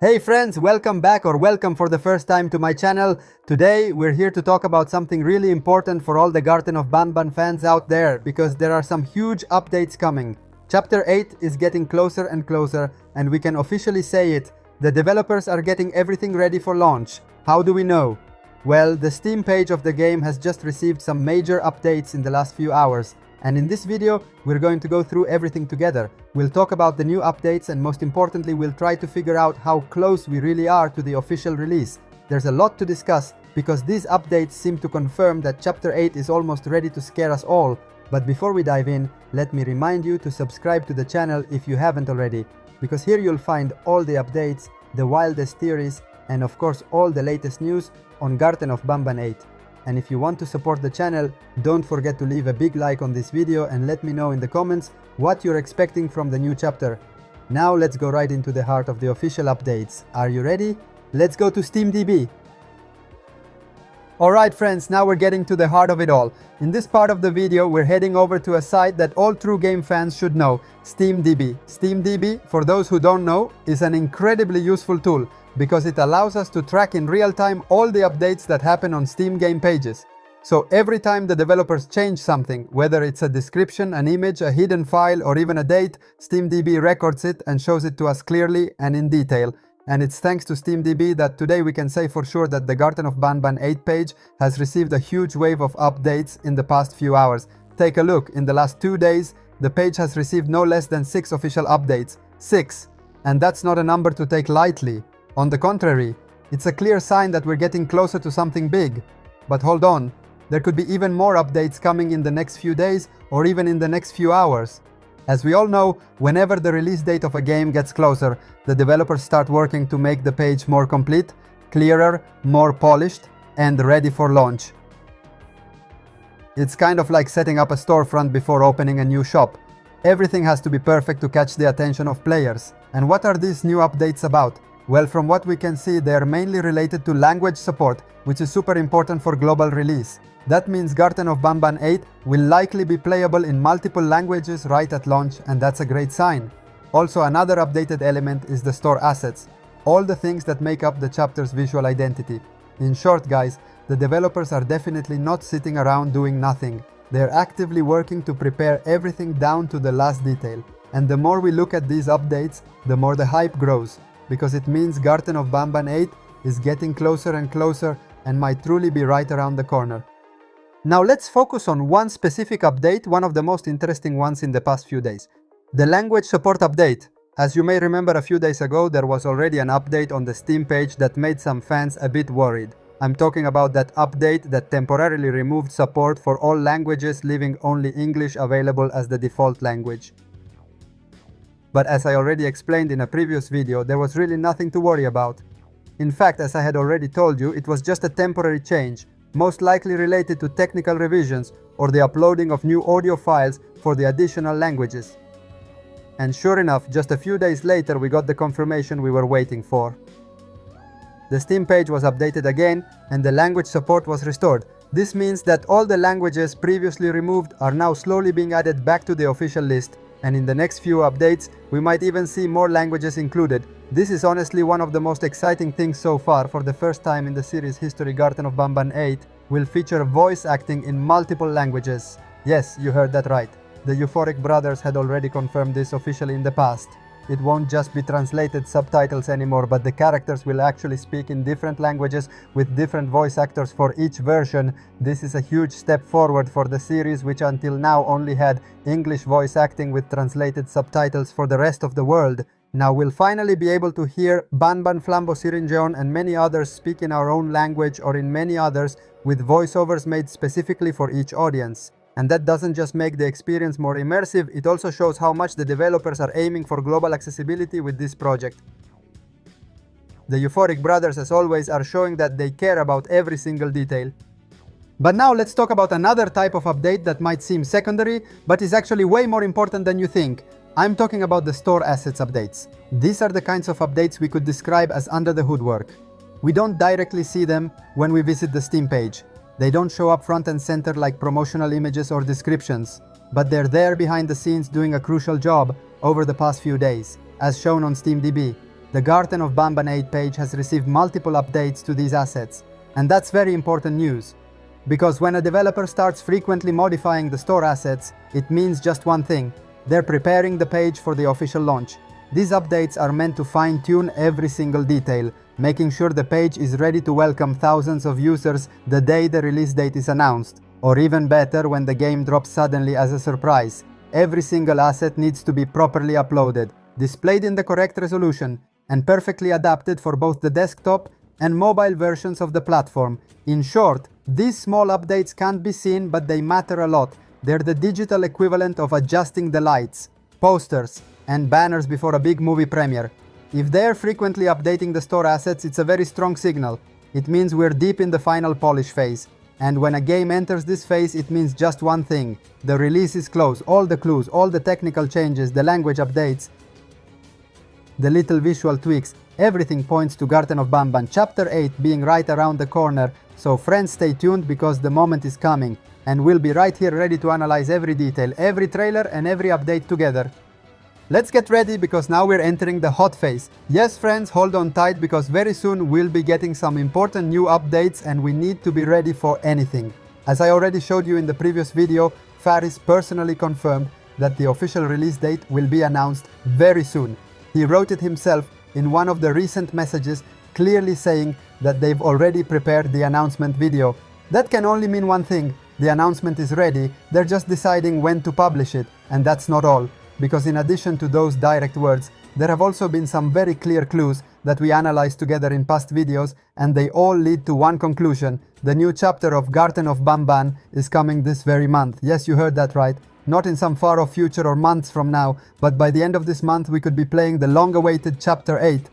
Hey friends, welcome back or welcome for the first time to my channel. Today we're here to talk about something really important for all the Garten of Banban fans out there because there are some huge updates coming. Chapter 8 is getting closer and closer and we can officially say it. The developers are getting everything ready for launch. How do we know? Well, the Steam page of the game has just received some major updates in the last few hours. And in this video, we're going to go through everything together. We'll talk about the new updates and most importantly, we'll try to figure out how close we really are to the official release. There's a lot to discuss because these updates seem to confirm that Chapter 8 is almost ready to scare us all. But before we dive in, let me remind you to subscribe to the channel if you haven't already, because here you'll find all the updates, the wildest theories, and of course all the latest news on Garten of Banban 8. And if you want to support the channel, don't forget to leave a big like on this video and let me know in the comments what you're expecting from the new chapter. Now let's go right into the heart of the official updates. Are you ready? Let's go to SteamDB. Alright friends, now we're getting to the heart of it all. In this part of the video, we're heading over to a site that all true game fans should know, SteamDB. SteamDB, for those who don't know, is an incredibly useful tool because it allows us to track in real time all the updates that happen on Steam game pages. So every time the developers change something, whether it's a description, an image, a hidden file, or even a date, SteamDB records it and shows it to us clearly and in detail. And it's thanks to SteamDB that today we can say for sure that the Garten of Banban 8 page has received a huge wave of updates in the past few hours. Take a look, in the last 2 days, the page has received no less than 6 official updates. 6! And that's not a number to take lightly. On the contrary, it's a clear sign that we're getting closer to something big. But hold on, there could be even more updates coming in the next few days or even in the next few hours. As we all know, whenever the release date of a game gets closer, the developers start working to make the page more complete, clearer, more polished, and ready for launch. It's kind of like setting up a storefront before opening a new shop. Everything has to be perfect to catch the attention of players. And what are these new updates about? Well, from what we can see, they are mainly related to language support, which is super important for global release. That means Garten of Banban 8 will likely be playable in multiple languages right at launch, and that's a great sign. Also, another updated element is the store assets, all the things that make up the chapter's visual identity. In short, guys, the developers are definitely not sitting around doing nothing. They're actively working to prepare everything down to the last detail. And the more we look at these updates, the more the hype grows, because it means Garten of Banban 8 is getting closer and closer and might truly be right around the corner. Now let's focus on one specific update, one of the most interesting ones in the past few days. The language support update. As you may remember, a few days ago there was already an update on the Steam page that made some fans a bit worried. I'm talking about that update that temporarily removed support for all languages, leaving only English available as the default language. But as I already explained in a previous video, there was really nothing to worry about. In fact, as I had already told you, it was just a temporary change, most likely related to technical revisions or the uploading of new audio files for the additional languages. And sure enough, just a few days later we got the confirmation we were waiting for. The Steam page was updated again and the language support was restored. This means that all the languages previously removed are now slowly being added back to the official list, and in the next few updates we might even see more languages included. This is honestly one of the most exciting things so far. For the first time in the series history, Garten of Banban 8 will feature voice acting in multiple languages. Yes, you heard that right. The Euphoric brothers had already confirmed this officially in the past. It won't just be translated subtitles anymore, but the characters will actually speak in different languages with different voice actors for each version. This is a huge step forward for the series, which until now only had English voice acting with translated subtitles for the rest of the world. Now we'll finally be able to hear Banban Flambo Sirinjeon and many others speak in our own language or in many others with voiceovers made specifically for each audience. And that doesn't just make the experience more immersive, it also shows how much the developers are aiming for global accessibility with this project. The Euphoric brothers, as always, are showing that they care about every single detail. But now let's talk about another type of update that might seem secondary, but is actually way more important than you think. I'm talking about the store assets updates. These are the kinds of updates we could describe as under the hood work. We don't directly see them when we visit the Steam page. They don't show up front and center like promotional images or descriptions, but they're there behind the scenes doing a crucial job over the past few days, as shown on SteamDB. The Garten of Banban 8 page has received multiple updates to these assets, and that's very important news. Because when a developer starts frequently modifying the store assets, it means just one thing: they're preparing the page for the official launch. These updates are meant to fine-tune every single detail, making sure the page is ready to welcome thousands of users the day the release date is announced, or even better, when the game drops suddenly as a surprise. Every single asset needs to be properly uploaded, displayed in the correct resolution, and perfectly adapted for both the desktop and mobile versions of the platform. In short, these small updates can't be seen, but they matter a lot. They're the digital equivalent of adjusting the lights, posters, and banners before a big movie premiere. If they're frequently updating the store assets, it's a very strong signal. It means we're deep in the final polish phase. And when a game enters this phase, it means just one thing: the release is close. All the clues, all the technical changes, the language updates, the little visual tweaks, everything points to Garten of Banban Chapter 8 being right around the corner. So friends, stay tuned, because the moment is coming, and we'll be right here ready to analyze every detail, every trailer and every update together. Let's get ready, because now we're entering the hot phase. Yes friends, hold on tight, because very soon we'll be getting some important new updates and we need to be ready for anything. As I already showed you in the previous video, Faris personally confirmed that the official release date will be announced very soon. He wrote it himself in one of the recent messages, clearly saying that they've already prepared the announcement video. That can only mean one thing: the announcement is ready, they're just deciding when to publish it. And that's not all, because in addition to those direct words, there have also been some very clear clues that we analyzed together in past videos, and they all lead to one conclusion: the new chapter of Garten of Banban is coming this very month. Yes, you heard that right. Not in some far-off future or months from now, but by the end of this month we could be playing the long-awaited Chapter 8.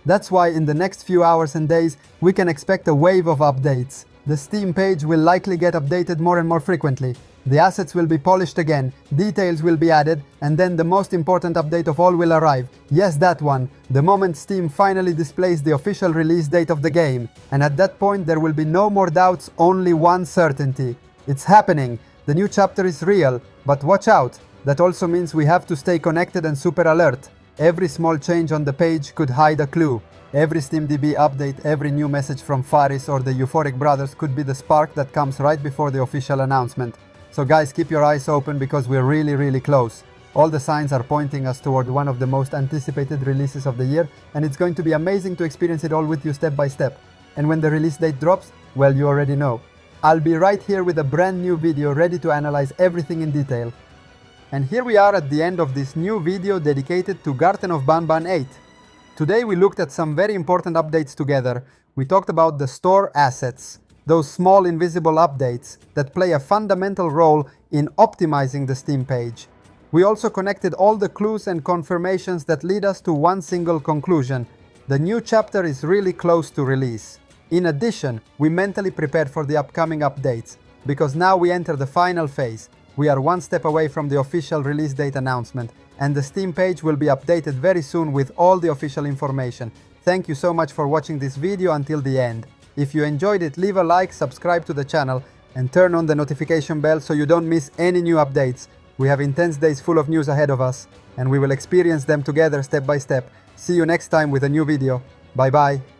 That's why in the next few hours and days we can expect a wave of updates. The Steam page will likely get updated more and more frequently. The assets will be polished again, details will be added, and then the most important update of all will arrive. Yes, that one. The moment Steam finally displays the official release date of the game. And at that point there will be no more doubts, only one certainty: it's happening. The new chapter is real, but watch out. That also means we have to stay connected and super alert. Every small change on the page could hide a clue. Every SteamDB update, every new message from Faris or the Euphoric brothers could be the spark that comes right before the official announcement. So guys, keep your eyes open, because we're really close. All the signs are pointing us toward one of the most anticipated releases of the year, and it's going to be amazing to experience it all with you step by step. And when the release date drops, well, you already know. I'll be right here with a brand new video ready to analyze everything in detail. And here we are at the end of this new video dedicated to Garten of Banban 8. Today we looked at some very important updates together. We talked about the store assets, those small invisible updates that play a fundamental role in optimizing the Steam page. We also connected all the clues and confirmations that lead us to one single conclusion: the new chapter is really close to release. In addition, we mentally prepared for the upcoming updates, because now we enter the final phase. We are one step away from the official release date announcement, and the Steam page will be updated very soon with all the official information. Thank you so much for watching this video until the end. If you enjoyed it, leave a like, subscribe to the channel, and turn on the notification bell so you don't miss any new updates. We have intense days full of news ahead of us, and we will experience them together step by step. See you next time with a new video. Bye bye.